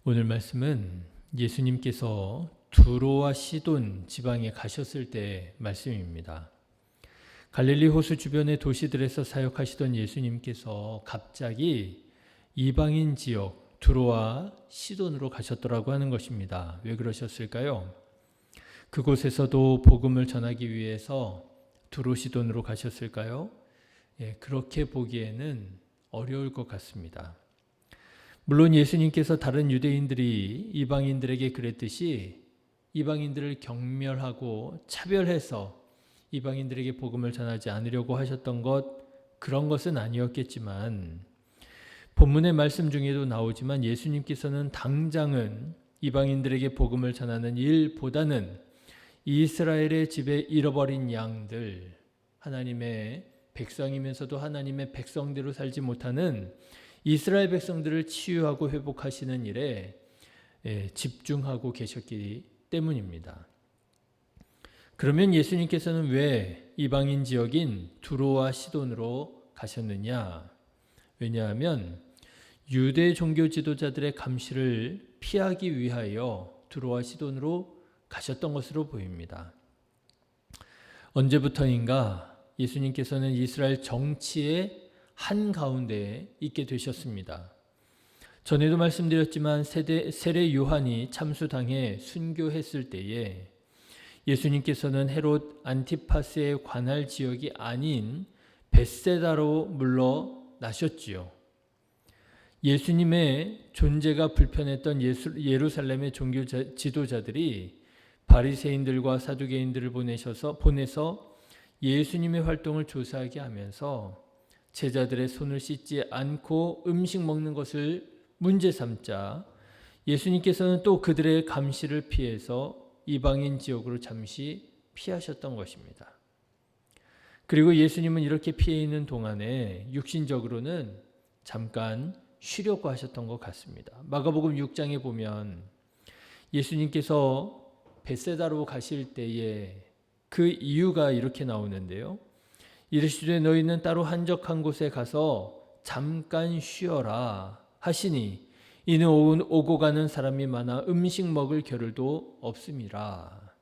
오늘 말씀은 예수님께서 두로와 시돈 지방에 가셨을 때 말씀입니다. 갈릴리 호수 주변의 도시들에서 사역하시던 예수님께서 갑자기 이방인 지역 두로와 시돈으로 가셨더라고 하는 것입니다. 왜 그러셨을까요? 그곳에서도 복음을 전하기 위해서 두로 시돈으로 가셨을까요? 그렇게 보기에는 어려울 것 같습니다. 물론 예수님께서 다른 유대인들이 이방인들에게 그랬듯이 이방인들을 경멸하고 차별해서 이방인들에게 복음을 전하지 않으려고 하셨던 그런 것은 아니었겠지만 본문의 말씀 중에도 나오지만 예수님께서는 당장은 이방인들에게 복음을 전하는 일보다는 이스라엘의 집에 잃어버린 양들, 하나님의 백성이면서도 하나님의 백성대로 살지 못하는 이스라엘 백성들을 치유하고 회복하시는 일에 집중하고 계셨기 때문입니다. 그러면 예수님께서는 왜 이방인 지역인 두로와 시돈으로 가셨느냐? 왜냐하면 유대 종교 지도자들의 감시를 피하기 위하여 두로와 시돈으로 가셨던 것으로 보입니다. 언제부터인가 예수님께서는 이스라엘 정치의 한가운데에 있게 되셨습니다. 전에도 말씀드렸지만 세례 요한이 참수당해 순교했을 때에 예수님께서는 헤롯 안티파스의 관할 지역이 아닌 벳세다로 물러나셨지요. 예수님의 존재가 불편했던 예루살렘의 종교 지도자들이 바리새인들과 사두개인들을 보내서 예수님의 활동을 조사하게 하면서 제자들의 손을 씻지 않고 음식 먹는 것을 문제 삼자 예수님께서는 또 그들의 감시를 피해서 이방인 지역으로 잠시 피하셨던 것입니다. 그리고 예수님은 이렇게 피해 있는 동안에 육신적으로는 잠깐 쉬려고 하셨던 것 같습니다. 마가복음 6장에 보면 예수님께서 벳세다로 가실 때에 그 이유가 이렇게 나오는데요. 이르시되 너희는 따로 한적한 곳에 가서 잠깐 쉬어라 하시니 이는 오고 가는 사람이 많아 음식 먹을 겨를도 없음이라.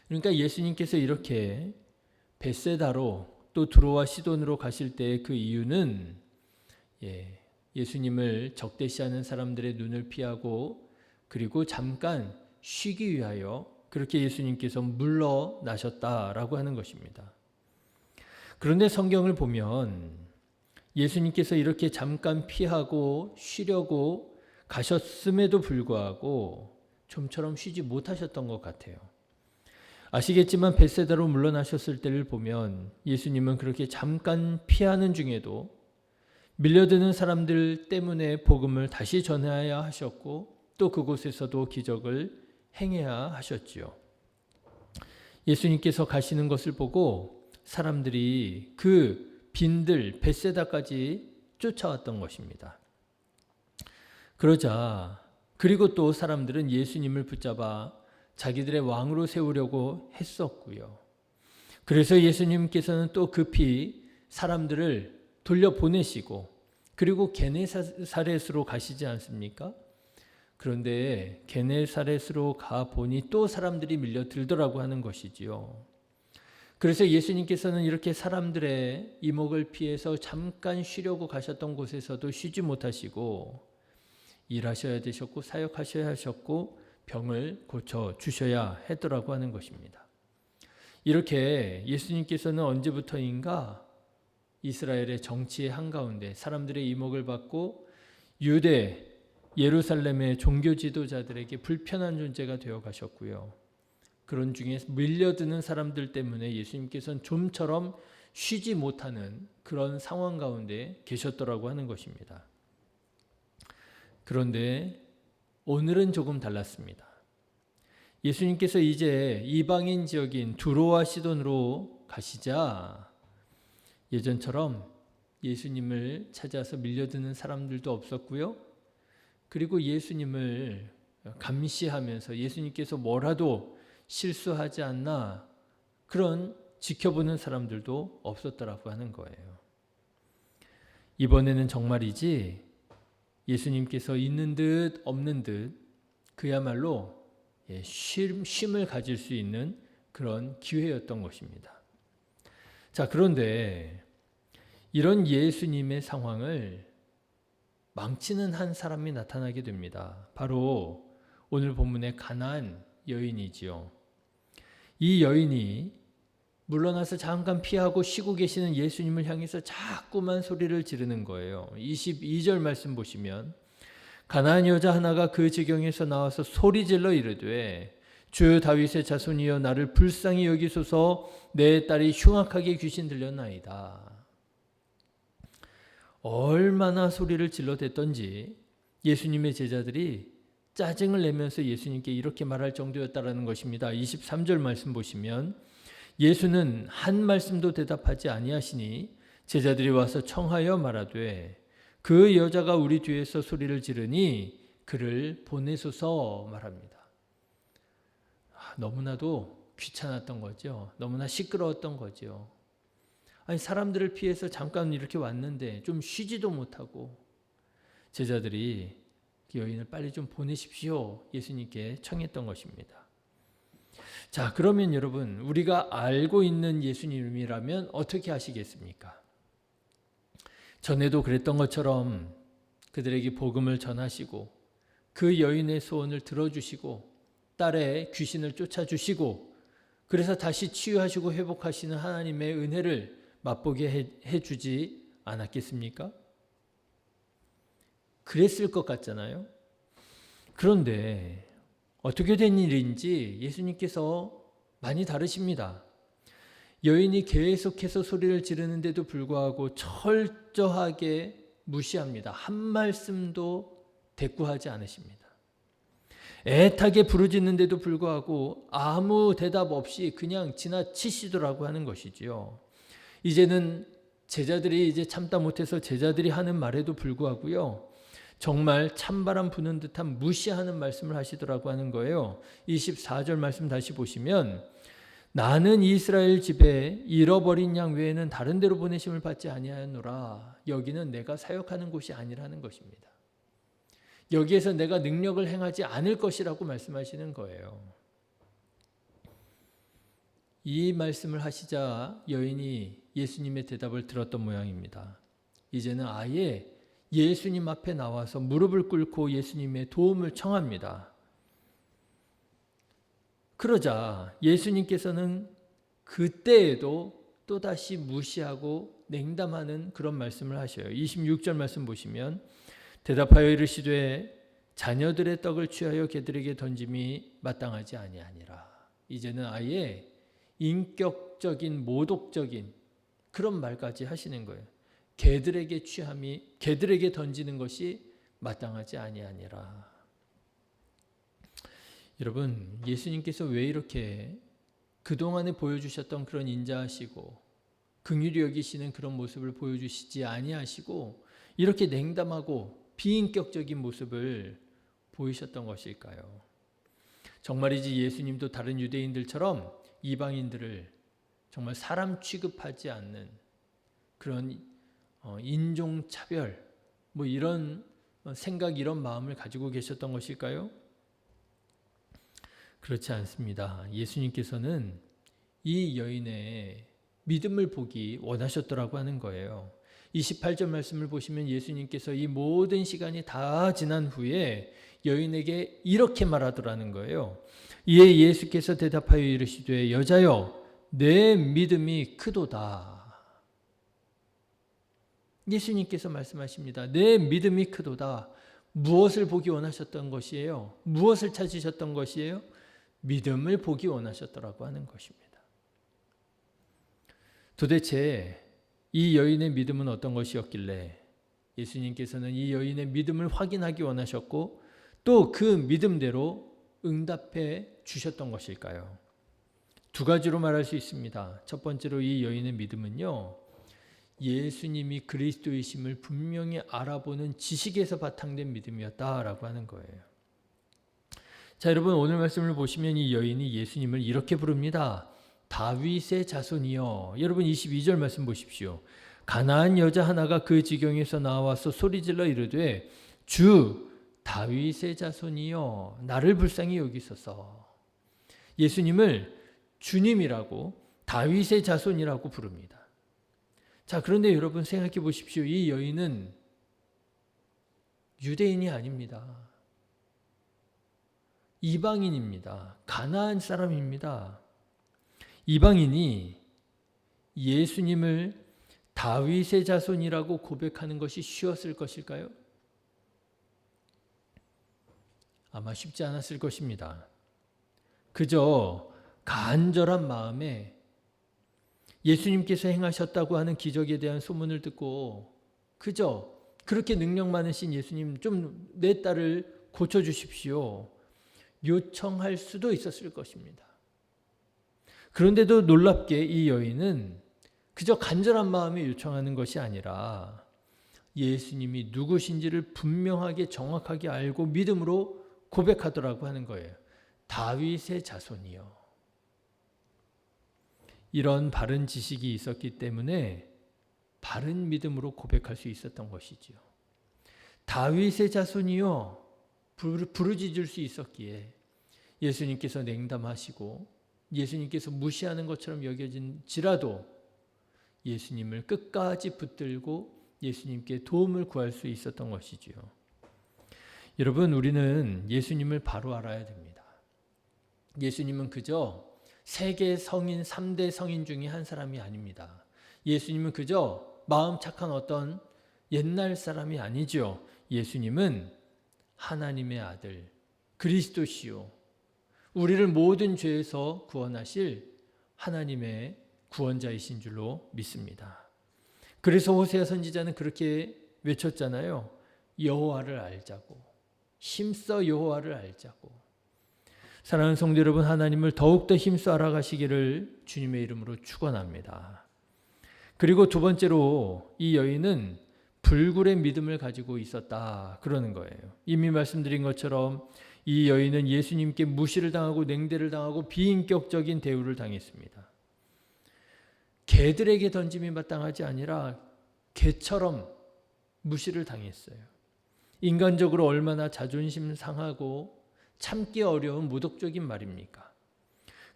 그러니까 예수님께서 이렇게 벳세다로 또 두로와 시돈으로 가실 때의 그 이유는 예수님을 적대시하는 사람들의 눈을 피하고 그리고 잠깐 쉬기 위하여 그렇게 예수님께서 물러나셨다라고 하는 것입니다. 그런데 성경을 보면 예수님께서 이렇게 잠깐 피하고 쉬려고 가셨음에도 불구하고 좀처럼 쉬지 못하셨던 것 같아요. 아시겠지만 벳세다로 물러나셨을 때를 보면 예수님은 그렇게 잠깐 피하는 중에도 밀려드는 사람들 때문에 복음을 다시 전해야 하셨고 또 그곳에서도 기적을 행해야 하셨지요. 예수님께서 가시는 것을 보고 사람들이 그 빈들 벳세다까지 쫓아왔던 것입니다. 그러자 그리고 또 사람들은 예수님을 붙잡아 자기들의 왕으로 세우려고 했었고요. 그래서 예수님께서는 또 급히 사람들을 돌려보내시고 그리고 게네사렛으로 가시지 않습니까? 그런데 게네사렛으로 가보니 또 사람들이 밀려들더라고 하는 것이지요. 그래서 예수님께서는 이렇게 사람들의 이목을 피해서 잠깐 쉬려고 가셨던 곳에서도 쉬지 못하시고 일하셔야 되셨고 사역하셔야 하셨고 병을 고쳐 주셔야 했더라고 하는 것입니다. 이렇게 예수님께서는 언제부터인가 이스라엘의 정치의 한가운데 사람들의 이목을 받고 유대 예루살렘의 종교 지도자들에게 불편한 존재가 되어 가셨고요. 그런 중에 밀려드는 사람들 때문에 예수님께서는 좀처럼 쉬지 못하는 그런 상황 가운데 계셨더라고 하는 것입니다. 그런데 오늘은 조금 달랐습니다. 예수님께서 이제 이방인 지역인 두로와 시돈으로 가시자 예전처럼 예수님을 찾아서 밀려드는 사람들도 없었고요. 그리고 예수님을 감시하면서 예수님께서 뭐라도 실수하지 않나 그런 지켜보는 사람들도 없었더라고 하는 거예요. 이번에는 정말이지 예수님께서 있는 듯 없는 듯 그야말로 쉼을 가질 수 있는 그런 기회였던 것입니다. 자, 그런데 이런 예수님의 상황을 망치는 한 사람이 나타나게 됩니다. 바로 오늘 본문의 가나안 여인이지요. 이 여인이 물러나서 잠깐 피하고 쉬고 계시는 예수님을 향해서 자꾸만 소리를 지르는 거예요. 22절 말씀 보시면 가나안 여자 하나가 그 지경에서 나와서 소리질러 이르되 주 다윗의 자손이여 나를 불쌍히 여기소서 내 딸이 흉악하게 귀신 들렸나이다. 얼마나 소리를 질러댔던지 예수님의 제자들이 짜증을 내면서 예수님께 이렇게 말할 정도였다라는 것입니다. 23절 말씀 보시면 예수는 한 말씀도 대답하지 아니하시니 제자들이 와서 청하여 말하되 그 여자가 우리 뒤에서 소리를 지르니 그를 보내소서 말합니다. 너무나도 귀찮았던 거죠. 너무나 시끄러웠던 거죠. 아니, 사람들을 피해서 잠깐 이렇게 왔는데 좀 쉬지도 못하고 제자들이 그 여인을 빨리 좀 보내십시오. 예수님께 청했던 것입니다. 자, 그러면 여러분, 우리가 알고 있는 예수님이라면 어떻게 하시겠습니까? 전에도 그랬던 것처럼 그들에게 복음을 전하시고 그 여인의 소원을 들어주시고 딸의 귀신을 쫓아주시고 그래서 다시 치유하시고 회복하시는 하나님의 은혜를 맛보게 해주지 않았겠습니까? 그랬을 것 같잖아요. 그런데 어떻게 된 일인지 예수님께서 많이 다르십니다. 여인이 계속해서 소리를 지르는데도 불구하고 철저하게 무시합니다. 한 말씀도 대꾸하지 않으십니다. 애타게 부르짖는데도 불구하고 아무 대답 없이 그냥 지나치시더라고 하는 것이지요. 이제는 제자들이 이제 참다 못해서 제자들이 하는 말에도 불구하고요. 정말 찬바람 부는 듯한 무시하는 말씀을 하시더라고 하는 거예요. 24절 말씀 다시 보시면 나는 이스라엘 집에 잃어버린 양 외에는 다른 데로 보내심을 받지 아니하노라. 여기는 내가 사역하는 곳이 아니라는 것입니다. 여기에서 내가 능력을 행하지 않을 것이라고 말씀하시는 거예요. 이 말씀을 하시자 여인이 예수님의 대답을 들었던 모양입니다. 이제는 아예 예수님 앞에 나와서 무릎을 꿇고 예수님의 도움을 청합니다. 그러자 예수님께서는 그때에도 또다시 무시하고 냉담하는 그런 말씀을 하셔요. 26절 말씀 보시면 대답하여 이르시되 자녀들의 떡을 취하여 개들에게 던짐이 마땅하지 아니하니라. 이제는 아예 인격적인 모독적인 그런 말까지 하시는 거예요. 개들에게 개들에게 던지는 것이 마땅하지 아니하니라. 여러분, 예수님께서 왜 이렇게 그동안에 보여주셨던 그런 인자하시고 긍휼히 여기시는 그런 모습을 보여주시지 아니하시고 이렇게 냉담하고 비인격적인 모습을 보이셨던 것일까요? 정말이지 예수님도 다른 유대인들처럼 이방인들을 정말 사람 취급하지 않는 그런 인종차별 이런 생각, 이런 마음을 가지고 계셨던 것일까요? 그렇지 않습니다. 예수님께서는 이 여인의 믿음을 보기 원하셨더라고 하는 거예요. 28절 말씀을 보시면 예수님께서 이 모든 시간이 다 지난 후에 여인에게 이렇게 말하더라는 거예요. 이에 예수께서 대답하여 이르시되 여자여 내 믿음이 크도다. 예수님께서 말씀하십니다. 내 믿음이 크도다. 무엇을 보기 원하셨던 것이에요? 무엇을 찾으셨던 것이에요? 믿음을 보기 원하셨더라고 하는 것입니다. 도대체 이 여인의 믿음은 어떤 것이었길래 예수님께서는 이 여인의 믿음을 확인하기 원하셨고 또 그 믿음대로 응답해 주셨던 것일까요? 두 가지로 말할 수 있습니다. 첫 번째로 이 여인의 믿음은요, 예수님이 그리스도이심을 분명히 알아보는 지식에서 바탕된 믿음이었다라고 하는 거예요. 자, 여러분, 오늘 말씀을 보시면 이 여인이 예수님을 이렇게 부릅니다. 다윗의 자손이여. 여러분 22절 말씀 보십시오. 가나안 여자 하나가 그 지경에서 나와서 소리질러 이르되 주 다윗의 자손이여 나를 불쌍히 여기소서. 예수님을 주님이라고 다윗의 자손이라고 부릅니다. 자, 그런데 여러분 생각해 보십시오. 이 여인은 유대인이 아닙니다. 이방인입니다. 가나안 사람입니다. 이방인이 예수님을 다윗의 자손이라고 고백하는 것이 쉬웠을 것일까요? 아마 쉽지 않았을 것입니다. 그저 간절한 마음에 예수님께서 행하셨다고 하는 기적에 대한 소문을 듣고 그저 그렇게 능력 많으신 예수님 좀 내 딸을 고쳐주십시오. 요청할 수도 있었을 것입니다. 그런데도 놀랍게 이 여인은 그저 간절한 마음에 요청하는 것이 아니라 예수님이 누구신지를 분명하게 정확하게 알고 믿음으로 고백하더라고 하는 거예요. 다윗의 자손이요. 이런 바른 지식이 있었기 때문에 바른 믿음으로 고백할 수 있었던 것이지요. 다윗의 자손이요. 부르짖을 수 있었기에 예수님께서 냉담하시고 예수님께서 무시하는 것처럼 여겨진지라도 예수님을 끝까지 붙들고 예수님께 도움을 구할 수 있었던 것이지요. 여러분, 우리는 예수님을 바로 알아야 됩니다. 예수님은 그저 세계 성인 3대 성인 중에 한 사람이 아닙니다. 예수님은 그저 마음 착한 어떤 옛날 사람이 아니죠. 예수님은 하나님의 아들 그리스도시요, 우리를 모든 죄에서 구원하실 하나님의 구원자이신 줄로 믿습니다. 그래서 호세아 선지자는 그렇게 외쳤잖아요. 여호와를 알자고, 힘써 여호와를 알자고. 사랑하는 성도 여러분, 하나님을 더욱더 힘써 알아가시기를 주님의 이름으로 축원합니다. 그리고 두 번째로 이 여인은 불굴의 믿음을 가지고 있었다 그러는 거예요. 이미 말씀드린 것처럼 이 여인은 예수님께 무시를 당하고 냉대를 당하고 비인격적인 대우를 당했습니다. 개들에게 던짐이 마땅하지 아니라 개처럼 무시를 당했어요. 인간적으로 얼마나 자존심 상하고 참기 어려운 모독적인 말입니까?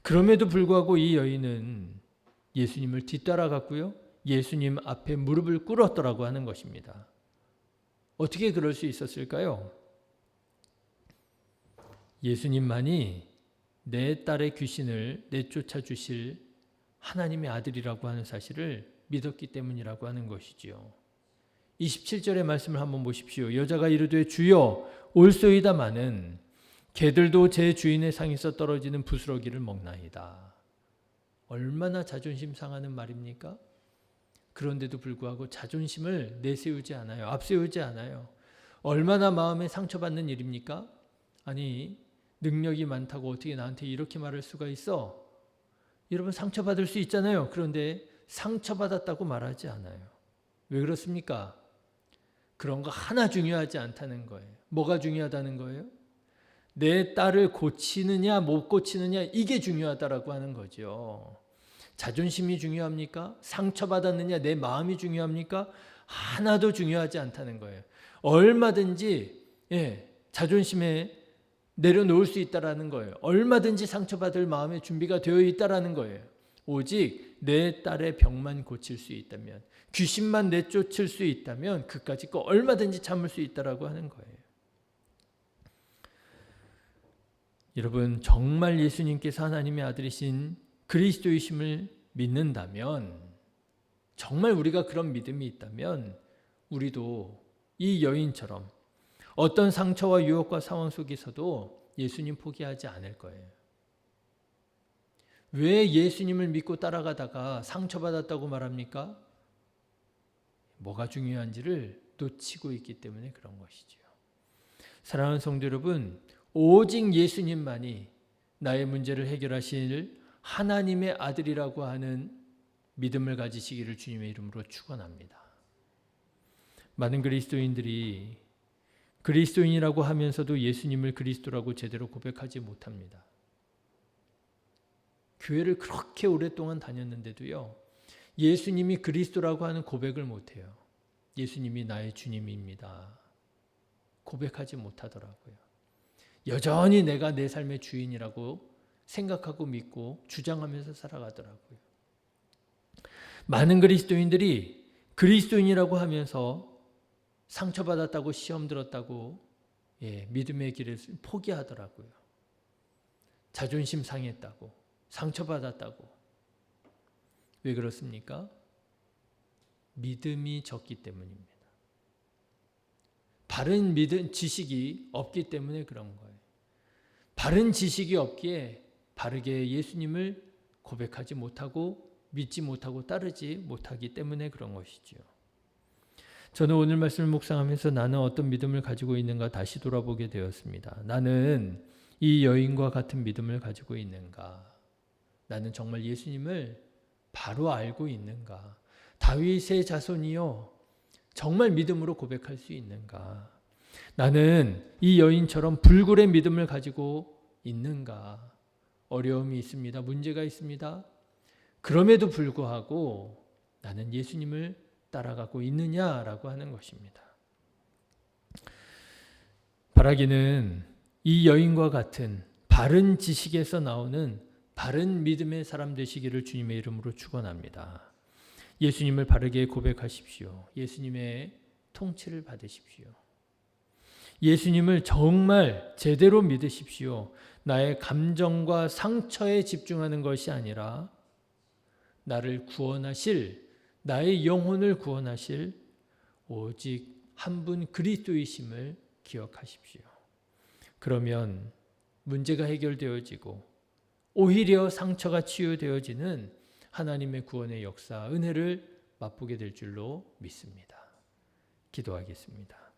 그럼에도 불구하고 이 여인은 예수님을 뒤따라갔고요. 예수님 앞에 무릎을 꿇었더라고 하는 것입니다. 어떻게 그럴 수 있었을까요? 예수님만이 내 딸의 귀신을 내쫓아 주실 하나님의 아들이라고 하는 사실을 믿었기 때문이라고 하는 것이지요. 27절의 말씀을 한번 보십시오. 여자가 이르되 주여 올소이다마는 개들도 제 주인의 상에서 떨어지는 부스러기를 먹나이다. 얼마나 자존심 상하는 말입니까? 그런데도 불구하고 자존심을 내세우지 않아요. 앞세우지 않아요. 얼마나 마음에 상처받는 일입니까? 아니, 능력이 많다고 어떻게 나한테 이렇게 말할 수가 있어? 여러분, 상처받을 수 있잖아요. 그런데 상처받았다고 말하지 않아요. 왜 그렇습니까? 그런 거 하나 중요하지 않다는 거예요. 뭐가 중요하다는 거예요? 내 딸을 고치느냐 못 고치느냐, 이게 중요하다라고 하는 거죠. 자존심이 중요합니까? 상처받았느냐 내 마음이 중요합니까? 하나도 중요하지 않다는 거예요. 얼마든지 자존심에 내려놓을 수 있다라는 거예요. 얼마든지 상처받을 마음의 준비가 되어 있다라는 거예요. 오직 내 딸의 병만 고칠 수 있다면, 귀신만 내쫓을 수 있다면 그까짓 거 얼마든지 참을 수 있다라고 하는 거예요. 여러분, 정말 예수님께서 하나님의 아들이신 그리스도이심을 믿는다면, 정말 우리가 그런 믿음이 있다면 우리도 이 여인처럼 어떤 상처와 유혹과 상황 속에서도 예수님 포기하지 않을 거예요. 왜 예수님을 믿고 따라가다가 상처받았다고 말합니까? 뭐가 중요한지를 놓치고 있기 때문에 그런 것이죠. 사랑하는 성도 여러분, 오직 예수님만이 나의 문제를 해결하실 하나님의 아들이라고 하는 믿음을 가지시기를 주님의 이름으로 축원합니다. 많은 그리스도인들이 그리스도인이라고 하면서도 예수님을 그리스도라고 제대로 고백하지 못합니다. 교회를 그렇게 오랫동안 다녔는데도요, 예수님이 그리스도라고 하는 고백을 못해요. 예수님이 나의 주님입니다. 고백하지 못하더라고요. 여전히 내가 내 삶의 주인이라고 생각하고 믿고 주장하면서 살아가더라고요. 많은 그리스도인들이 그리스도인이라고 하면서 상처받았다고 시험 들었다고 믿음의 길을 포기하더라고요. 자존심 상했다고, 상처받았다고. 왜 그렇습니까? 믿음이 적기 때문입니다. 바른 믿음, 지식이 없기 때문에 그런 거예요. 바른 지식이 없기에 바르게 예수님을 고백하지 못하고 믿지 못하고 따르지 못하기 때문에 그런 것이지요. 저는 오늘 말씀을 묵상하면서 나는 어떤 믿음을 가지고 있는가 다시 돌아보게 되었습니다. 나는 이 여인과 같은 믿음을 가지고 있는가? 나는 정말 예수님을 바로 알고 있는가? 다윗의 자손이요, 정말 믿음으로 고백할 수 있는가? 나는 이 여인처럼 불굴의 믿음을 가지고 있는가? 어려움이 있습니다. 문제가 있습니다. 그럼에도 불구하고 나는 예수님을 따라가고 있느냐라고 하는 것입니다. 바라기는 이 여인과 같은 바른 지식에서 나오는 바른 믿음의 사람 되시기를 주님의 이름으로 축원합니다. 예수님을 바르게 고백하십시오. 예수님의 통치를 받으십시오. 예수님을 정말 제대로 믿으십시오. 나의 감정과 상처에 집중하는 것이 아니라 나를 구원하실, 나의 영혼을 구원하실 오직 한 분 그리스도이심을 기억하십시오. 그러면 문제가 해결되어지고 오히려 상처가 치유되어지는 하나님의 구원의 역사, 은혜를 맛보게 될 줄로 믿습니다. 기도하겠습니다.